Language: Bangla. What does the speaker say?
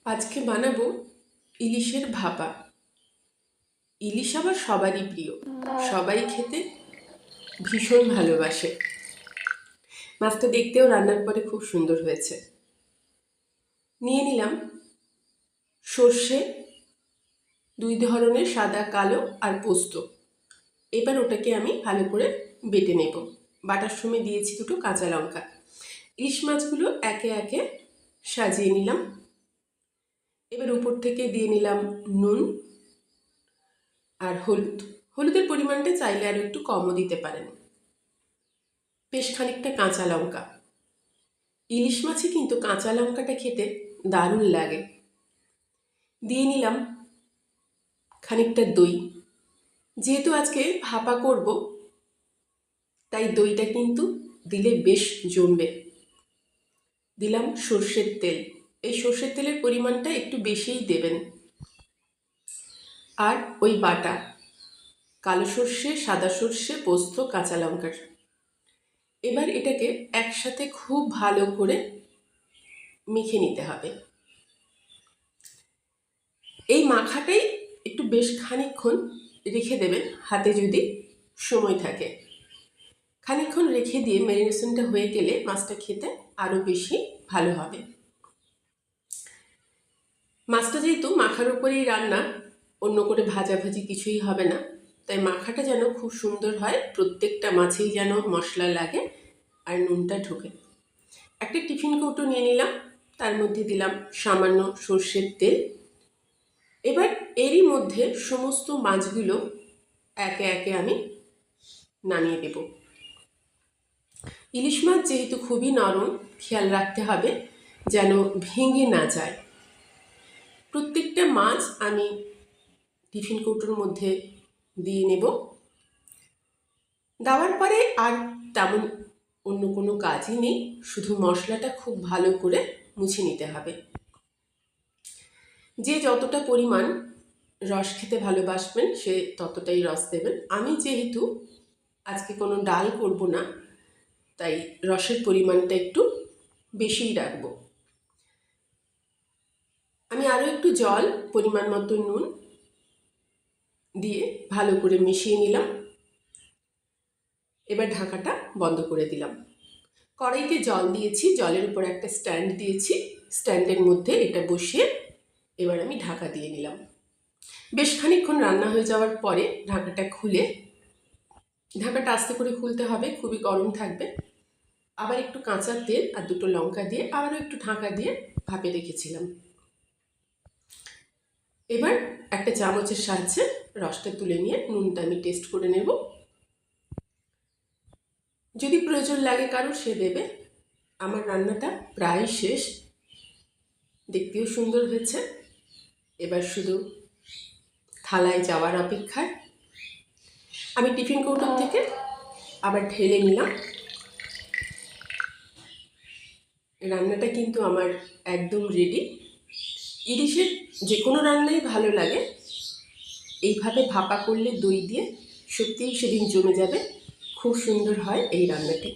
আজকে বানাবো ইলিশের ভাপা। ইলিশ আবার সবারই প্রিয়, সবাই খেতে ভীষণ ভালোবাসে। মাছটা দেখতেও রান্নার পরে খুব সুন্দর হয়েছে। নিয়ে নিলাম সর্ষে, দুই ধরনের, সাদা কালো আর পোস্ত। এবার ওটাকে আমি ভালো করে বেটে নেব। বাটার সময় দিয়েছি দুটো কাঁচা লঙ্কা। ইলিশ মাছগুলো একে একে সাজিয়ে নিলাম। এবার উপর থেকে দিয়ে নিলাম নুন আর হলুদ। হলুদের পরিমাণটা চাইলে আরও একটু কমও দিতে পারেন। বেশ খানিকটা কাঁচা লঙ্কা। ইলিশ মাছে কিন্তু কাঁচা লঙ্কাটা খেতে দারুণ লাগে। দিয়ে নিলাম খানিকটা দই। যেহেতু আজকে ভাপা করব, তাই দইটা কিন্তু দিলে বেশ জমবে। দিলাম সর্ষের তেল। এই সর্ষের তেলের পরিমাণটা একটু বেশিই দেবেন। আর ওই বাটা কালো সর্ষে, সাদা সর্ষে, পোস্ত, কাঁচা লঙ্কার। এবার এটাকে একসাথে খুব ভালো করে মেখে নিতে হবে। এই মাখাটাই একটু বেশ খানিকক্ষণ রেখে দেবেন, হাতে যদি সময় থাকে। খানিকক্ষণ রেখে দিয়ে ম্যারিনেশনটা হয়ে গেলে মাছটা খেতে আরও বেশি ভালো হবে। মাছটা যেহেতু মাখার উপরেই রান্না, অন্য করে ভাজাভাজি কিছুই হবে না, তাই মাখাটা যেন খুব সুন্দর হয়, প্রত্যেকটা মাছেই যেন মশলা লাগে আর নুনটা ঢোকে। একটা টিফিন কৌটো নিয়ে নিলাম, তার মধ্যে দিলাম সামান্য সর্ষের তেল। এবার এরই মধ্যে সমস্ত মাছগুলো একে একে আমি নামিয়ে দেব। ইলিশ মাছ যেহেতু খুবই নরম, খেয়াল রাখতে হবে যেন ভেঙে না যায়। প্রত্যেকটা মাছ আমি টিফিন কৌটোর মধ্যে দিয়ে নেব। দেওয়ার পরে আর তেমন অন্য কোনো কাজই নেই, শুধু মশলাটা খুব ভালো করে মুছে নিতে হবে। যে যতটা পরিমাণ রস খেতে ভালোবাসবেন সে ততটাই রস দেবেন। আমি যেহেতু আজকে কোনো ডাল করব না, তাই রসের পরিমাণটা একটু বেশিই রাখবো। আমি আরও একটু জল, পরিমাণ মতো নুন দিয়ে ভালো করে মিশিয়ে নিলাম। এবার ঢাকাটা বন্ধ করে দিলাম। কড়াইতে জল দিয়েছি, জলের উপর একটা স্ট্যান্ড দিয়েছি, স্ট্যান্ডের মধ্যে এটা বসিয়ে এবার আমি ঢাকা দিয়ে নিলাম। বেশ খানিকক্ষণ রান্না হয়ে যাওয়ার পরে ঢাকাটা খুলে, ঢাকাটা আস্তে করে খুলতে হবে, খুবই গরম থাকবে। আবার একটু কাঁচা তেল আর দুটো লঙ্কা দিয়ে আবারও একটু ঢাকা দিয়ে ভাপে রেখেছিলাম। এবার একটা চামচের সাহায্যে রসটা তুলে নিয়ে নুনটা আমি টেস্ট করে নেব। যদি প্রয়োজন লাগে কারোর সে দেবে। আমার রান্নাটা প্রায় শেষ, দেখতেও সুন্দর হয়েছে। এবার শুধু থালায় যাওয়ার অপেক্ষায়। আমি টিফিন কৌটোর থেকে আবার ঢেলে নিলাম। রান্নাটা কিন্তু আমার একদম রেডি। ইলিশের যে কোনো রান্নাই ভালো লাগে, এইভাবে ভাপা করলে দই দিয়ে সত্যিই সেদিন জমে যাবে। খুব সুন্দর হয় এই রান্নাটি।